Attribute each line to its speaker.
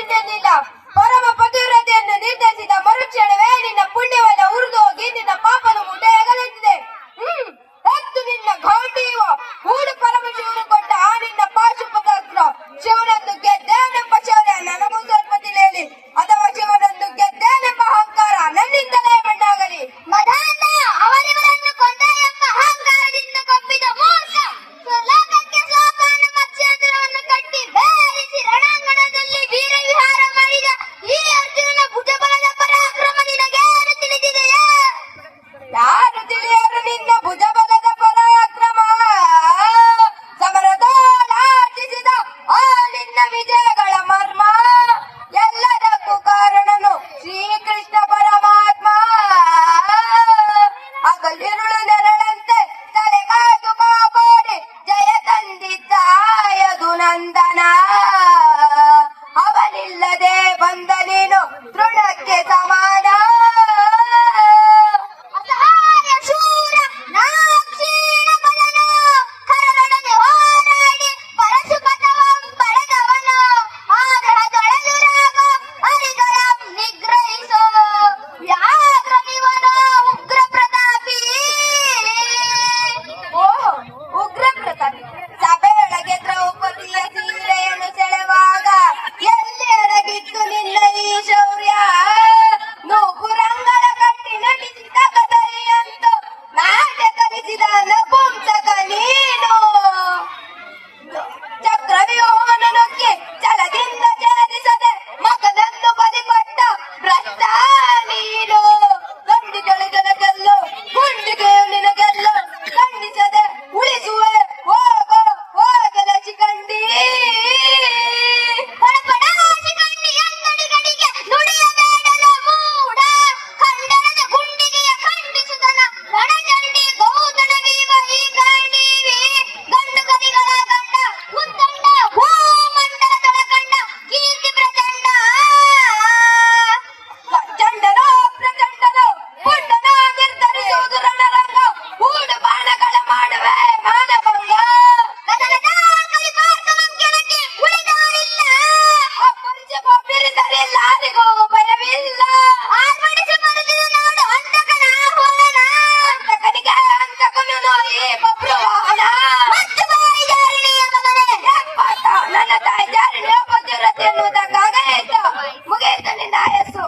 Speaker 1: ನಿನ್ನೆಲ್ಲಿಲ್ಲ. ಪರಮ ಪತಿವ್ರತೆಯನ್ನು ನಿರ್ಧರಿಸಿದ ಮರುಕ್ಷಣವೇ ನಿನ್ನ ಪುಣ್ಯವನ್ನು ಉರಿದು ಹೋಗಿ ನಿನ್ನ ಪಾಪದ ಮೂಟೆಯಾಗಲೆತ್ತಿದೆ. ಎತ್ತು ನಿನ್ನ ಗೌಟಿಯುವ ಹೂಡು ಪರಮಶಿವನು ಕೊಟ್ಟ ಆ ನಿನ್ನ ಪಾಶುಪತಾಸ್ತ್ರ. ಶಿವನನ್ನು ಗೆದ್ದೇನೆಂಬ ಶೌರ್ಯ ನನಗೂ ಸ್ವಲ್ಪ ತಿಳಿಯಲಿ, ಅಥವಾ ಶಿವನನ್ನು ಗೆದ್ದೇನೆಂಬ ಅಹಂಕಾರ ನನ್ನಿಂದಲೇ ಮಣ್ಣಾಗಲಿ.
Speaker 2: ಮದಾಂಧ ಅವರಿವರನ್ನು ಕೊಂದ ಎಂಬ ಅಹಂಕಾರದಿಂದ ಕೊಬ್ಬಿದ ಮೂರ್ಖ. ಲೋಕಕ್ಕೆ ಸೋಪಾನ ಮತ್ಸ್ಯಂತರವನ್ನು ಕಟ್ಟಿ ಬೇರಿಸಿ ರಣಾಂಗಣದಲ್ಲಿ ವೀರ ವಿಹಾರ ಮಾಡಿದ ಈ ಅರ್ಜುನನ ಭುಜಬಲದ ಪರಾಕ್ರಮ ನಿನಗೆ ಯಾರು ತಿಳಿದಿದೆಯೇ?
Speaker 1: ಯಾರು ತಿಳಿಯರು ನಿನ್ನ ಭುಜಬಲದ ಪರಾಕ್ರಮ. ಸಮರದೋಲಾಟಿಸಿದ ಆ ನಿನ್ನ ವಿಜಯಗಳ ಮರ್ಮ. ಎಲ್ಲದಕ್ಕೂ ಕಾರಣನು ಶ್ರೀಕೃಷ್ಣ ಪರಮಾತ್ಮ. ಹಗಲಿರುಳು ನೆರಳಂತೆ ತಲೆಗಾದು ಕಾಪಾಡಿ ಜಯ ತಂದಿದ್ದಾಯದು ನಂದನ. ಅವನಿಲ್ಲದೆ ಬಂದ ನೀನು ತೃಣಕ್ಕೆ ಸಮಾನ.
Speaker 2: ಅಸಹಾಯ ಶೂರ ನಾಕ್ಷೀಣ ಬಲನು, ಕರರೊಡನೆ ಹೋರಾಡಿ ಪರಶುಪಥವಂ ಪಡೆದವನು. ಆಗ್ರಹದೊಳಗುರಾಗ ಹರಿದೊಳಂ ನಿಗ್ರಹಿಸೋ ವ್ಯಾಘ್ರನಿವನು ಉಗ್ರ ಪ್ರತಾಪಿ.
Speaker 1: ಓ ಉಗ್ರ ಪ್ರತಾಪಿ. ಸಭೆಯೊಳಗೆ ದ್ರೌಪದಿಯ ಸೀರೆಯನ್ನು ಸೆಳೆವಾಗ ಎಲ್ಲಿ ಅಡಗಿತ್ತು ನಿನ್ನ ಈ ಶೌರ್ಯ? ನೂಪುರಂಗದ ಕಟ್ಟಿ ನಟಿಸಿದ ಕದರಿಯಂತೂ ನಾಟ್ಯ ಕಲಿಸಿದ ನಪುಂಸಕ ನೀನು. ಚಕ್ರವ್ಯೂಹವನ್ನು ನುಗ್ಗಿ ಛಲದಿಂದ ಛೇದಿಸದೆ ಮಗನನ್ನು ಬಲಿಕೊಟ್ಟ ಭ್ರಷ್ಟ ನೀನು. ಗಂಡಿಗಳಿಗನ ಗೆಲ್ಲು, ಗುಂಡಿಗೆಯು ನಿನಗೆಲ್ಲು. ಖಂಡಿಸದೆ ಉಳಿಸುವೆ ಹೋಗೋ ಹೋಗಲ ಶಿಖಂಡಿ.
Speaker 2: ಪಡಪಡ ಶಿಖಂಡಿ ಎಂದಡಿಗಡಿಗೆ ನುಡಿಯಬೇಡಲ ಮೂಢ. ಖಂಡನದ ಗುಂಡಿಗೆಯ ಖಂಡಿಸುತ್ತನ ರಣಚಂಡಿ ಗೌತಣವೀವ ಈ ಕಾಂಡೀವಿ. ಗಂಡು ಕವಿಗಳ ಗಂಡ ಉತ್ತಂಡ ಭೂಮಂಡಲದೊಳ ಕಂಡ ಕೀರ್ತಿ ಪ್ರಚಂಡ.
Speaker 1: ಚಂಡನೋ ಪ್ರಚಂಡನೋ ಪುಂಡನ ನಿರ್ಧರಿಸುವುದು ರಣರಂಗ. ಹೂಡು ಬಾಣಗಳ ಮಾಡುವೆ ಮಾನಭಂಗ.
Speaker 2: ಕದನದ ಕವಿಪಾರ್ಥವಂ ಕೆಳಗೆ ಉಳಿದವರಿಲ್ಲ.
Speaker 1: ಅಪ್ಪರಿಸಿ ಬೊಬ್ಬಿರಿಸರಿಲ್ಲ, ಯಾರಿಗೂ ಭಯವಿಲ್ಲ.
Speaker 2: ಆರ್ಭಟಿಸಿ ಬರುತ್ತಿದ ನೋಡು ಅಂತಕನ ಆಹ್ವಾನ.
Speaker 1: ಅಂತಕನಿಗೆ ಅಂತಕನು ಈ ಬಬ್ರುವಾಹನ.
Speaker 2: ಮತ್ತು ಬಾಯಿ ಜಾರಿಣಿಯ ಮಗನೇ.
Speaker 1: ಪಾಠ ನನ್ನ ತಾಯಿ ಜಾರಿಣಿಯ ಪತಿವ್ರತೆ ಎನ್ನುವುದಕ್ಕಾಗಲಿತ್ತು. ಮುಗಿಯಿತು ನಿನ್ನ ಆಯಸ್ಸು.